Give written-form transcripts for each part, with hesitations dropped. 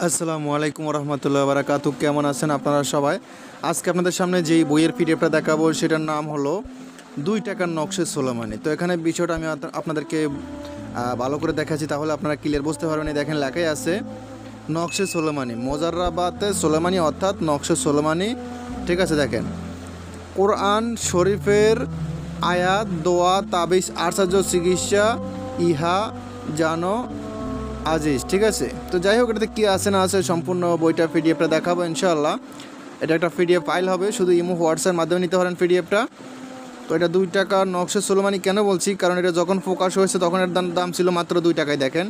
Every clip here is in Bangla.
আসসালামু আলাইকুম রহমতুল্লাহ বারাকাতু। কেমন আছেন আপনারা সবাই? আজকে আপনাদের সামনে যেই বইয়ের পিডিএফটা দেখাবো সেটার নাম হলো 2 টাকার নকশে সোলেমানি। তো এখানে বিষয়টা আমি আপনাদেরকে ভালো করে দেখাচ্ছি, তাহলে আপনারা ক্লিয়ার বুঝতে পারবেন। দেখেন লেখাই আছে নকশে সোলেমানি, মোজাররাবাতে সোলেমানি অর্থাৎ নকশে সোলেমানি। ঠিক আছে, দেখেন কোরআন শরীফের আয়াত, দোয়া, তাবিজ, আচার্য চিকিৎসা ইহা জানো আজিজ। ঠিক আছে, তো যাই হোক, এটাতে কী আছে না আছে সম্পূর্ণ বইটা পিডিএফটা দেখাবো ইনশাআল্লাহ। এটা একটা পিডিএফ ফাইল হবে, শুধু ইমো হোয়াটসঅ্যাপের মাধ্যমে নিতে পারেন পিডিএফটা। তো এটা 2 টাকার নকশে সোলেমানি কেন বলছি, কারণ এটা যখন প্রকাশ হয়েছে তখন এর দাম ছিল মাত্র 2 টাকায়। দেখেন,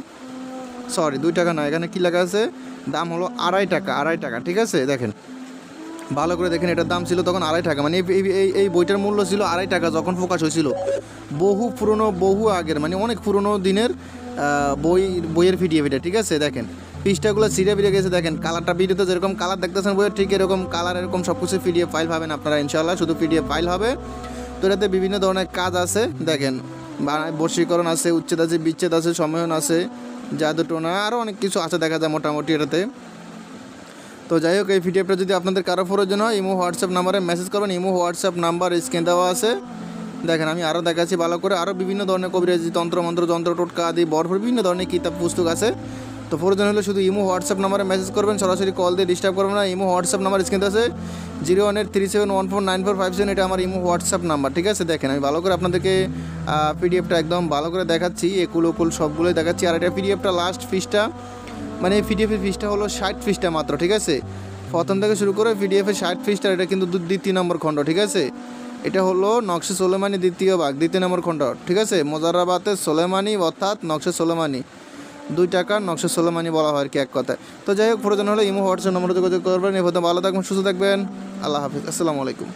সরি 2 টাকা না, এখানে কী লেখা আছে, দাম হলো 2.5 টাকা। 2.5 টাকা, ঠিক আছে। দেখেন ভালো করে দেখেন, এটার দাম ছিল তখন 2.5 টাকা, মানে এই বইটার মূল্য ছিল 2.5 টাকা যখন প্রকাশ হয়েছিল। বহু পুরনো, বহু আগের, মানে অনেক পুরনো দিনের বইয়ের পিডিএফ এটা। ঠিক আছে, দেখেন পৃষ্ঠাগুলো ছিঁড়ে বেরিয়ে গেছে। দেখেন কালারটা, ভিডিওতে যেরকম কালার দেখতেছেন বইয়ের, ঠিক এরকম কালার, এরকম সব কিছু পিডিএফ ফাইল পাবেন আপনারা ইনশাআল্লাহ। শুধু পিডিএফ ফাইল হবে। তো এটাতে বিভিন্ন ধরনের কাজ আছে, দেখেন বশীকরণ আছে, উচ্ছেদ আছে, বিচ্ছেদ আছে, সম্মেলন আছে, জাদুটোনা, আরও অনেক কিছু আছে দেখা যায় মোটামুটি এটাতে। তো যাই হোক, এই পিডিএফটা যদি আপনাদের কারো প্রয়োজন হয়, ইমো হোয়াটসঅ্যাপ নাম্বারে মেসেজ করবেন। ইমো হোয়াটসঅ্যাপ নাম্বার স্ক্রিনে দেওয়া আছে। দেখেন আমি আরও দেখাচ্ছি ভালো করে, আরও বিভিন্ন ধরনের কবিরাজি, তন্ত্রমন্ত্র, যন্ত্র টোটকা আদি ভরপুর বিভিন্ন ধরনের কিতাব পুস্তক আছে। তো প্রয়োজন হলে শুধু ইমো হোয়াটসঅ্যাপ নাম্বারে মেসেজ করবেন, সরাসরি কল দিয়ে ডিস্টার্ব করবেন না। ইমো হোয়াটসঅ্যাপ নাম্বার স্ক্রিনে আছে 01837149457, এটা আমার ইমো হোয়াটসঅ্যাপ নাম্বার। ঠিক আছে, দেখেন আমি ভালো করে আপনাদেরকে পিডিএফটা একদম ভালো করে দেখাচ্ছি, একুল ওকুল সবগুলোই দেখাচ্ছি। আর এটা পিডিএফটা লাস্ট পৃষ্ঠা, মানে এই পিডিএফের পৃষ্ঠা হলো 60 পৃষ্ঠা মাত্র। ঠিক আছে, প্রথম থেকে শুরু করে পিডিএফের 60 পৃষ্ঠা। এটা কিন্তু 2 নম্বর খণ্ড। ঠিক আছে, এটা হলো নকশে সোলেমানি দ্বিতীয় ভাগ, 2 নম্বর খণ্ড। ঠিক আছে, মোজাররাবাতে সোলেমানি অর্থাৎ নকশে সোলেমানি, 2 টাকার নকশে সোলেমানি বলা হয় আর কি, এক কথায়। তো যাই হোক, প্রয়োজন হলে ইমো হোয়াটসঅ্যাপ নম্বরে যোগাযোগ করবেন। এ ভালো থাকবেন, সুস্থ থাকবেন। আল্লাহ হাফিজ, আসসালামু আলাইকুম।